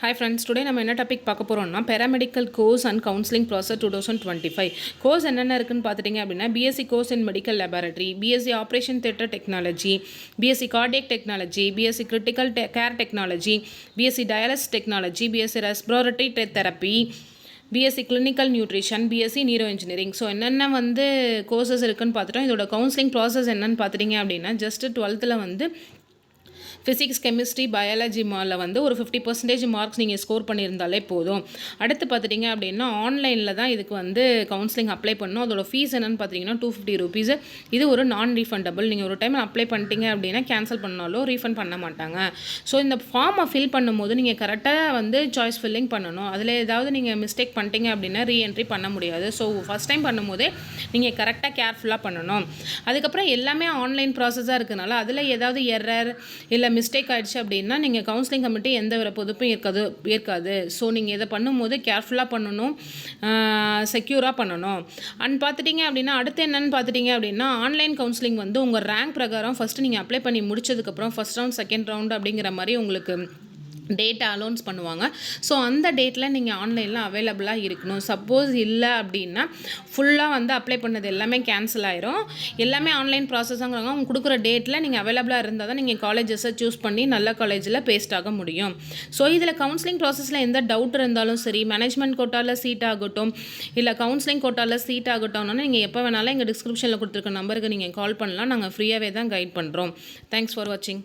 Hi friends, today நம்ம என்ன topic பார்க்க போறோம்னா paramedical course and counseling process 2025 course என்னென்ன இருக்குன்னு பார்த்துட்டீங்க அப்படின்னா பிஎஸ்சி கோர்ஸ் இன் medical laboratory, BSc operation theatre technology, BSc cardiac technology, BSc critical care technology, BSc dialysis technology, BSc respiratory therapy, BSc clinical nutrition, BSc neuro engineering. So என்னென்ன courses இருக்குன்னு பார்த்துட்டோம். இதோட counselling process என்னென்னு பார்த்துட்டிங்க அப்படின்னா just 12th physics, chemistry, biology மாலில் ஒரு 50% marks நீங்கள் ஸ்கோர் பண்ணியிருந்தாலே போதும். அடுத்து பார்த்துட்டிங்க அப்படின்னா ஆன்லைனில் தான் இதுக்கு கவுன்சிலிங் அப்ளை பண்ணணும். அதோட ஃபீஸ் என்னென்னு பார்த்தீங்கன்னா 250 rupees. இது ஒரு நான் ரீஃபண்டபிள். நீங்கள் ஒரு டைம் அப்ளை பண்ணிட்டீங்க அப்படின்னா கேன்சல் பண்ணாலும் ரீஃபண்ட் பண்ண மாட்டாங்க. ஸோ இந்த ஃபார்மை ஃபில் பண்ணும்போது நீங்கள் கரெக்டாக சாய்ஸ் ஃபில்லிங் பண்ணணும். அதில் ஏதாவது நீங்கள் மிஸ்டேக் பண்ணிட்டீங்க அப்படின்னா ரீஎன்ட்ரி பண்ண முடியாது. ஸோ ஃபஸ்ட் டைம் பண்ணும்போதே நீங்கள் கரெக்டாக கேர்ஃபுல்லாக பண்ணணும். அதுக்கப்புறம் எல்லாமே ஆன்லைன் ப்ராசஸாக இருக்கிறதுனால அதில் ஏதாவது எரர் இல்லை மிஸ்டேக் ஆகிடுச்சு அப்படின்னா நீங்கள் கவுன்சிலிங் கமிட்டி எந்த ஒரு பொறுப்பும் ஏற்காது. ஸோ நீங்கள் இதை பண்ணும்போது கேர்ஃபுல்லாக பண்ணணும், செக்யூராக பண்ணணும். அண்ட் பார்த்துட்டிங்க அப்படின்னா அடுத்து என்னென்னு பார்த்துட்டிங்க அப்படின்னா ஆன்லைன் கவுன்சிலிங் உங்கள் ரேங்க் பிரகாரம் ஃபஸ்ட்டு நீங்கள் அப்ளை பண்ணி முடிச்சதுக்கப்புறம் ஃபஸ்ட் ரவுண்ட், செகண்ட் ரவுண்ட் அப்படிங்கிற மாதிரி உங்களுக்கு டேட்டை அலௌன்ஸ் பண்ணுவாங்க. ஸோ அந்த டேட்டில் நீங்கள் ஆன்லைனில் அவைலபிளாக இருக்கணும். சப்போஸ் இல்லை அப்படின்னா ஃபுல்லாக அப்ளை பண்ணது எல்லாமே கேன்சல் ஆயிரும். எல்லாமே ஆன்லைன் ப்ராசஸாங்கிறாங்க. அவங்க கொடுக்குற டேட்டில் நீங்கள் அவைலபிளாக இருந்தால் தான் நீங்கள் காலேஜஸை சூஸ் பண்ணி நல்ல காலேஜில் பேஸ்ட் ஆக முடியும். ஸோ இதில் கவுன்சிலிங் ப்ராசஸில் எந்த டவுட் இருந்தாலும் சரி, மேனேஜ்மெண்ட் கோட்டாவில் சீட் ஆகட்டும் இல்லை கவுன்சிலிங் கோட்டாவில் சீட் ஆகட்டும்னா நீங்கள் எப்போ வேணாலும் எங்கள் டிஸ்கிரிப்ஷனில் கொடுத்துருக்க நம்பருக்கு நீங்கள் கால் பண்ணலாம். நாங்கள் ஃப்ரீயாகவே தான் கைட் பண்ணுறோம். தேங்க்ஸ் ஃபார் வாட்சிங்.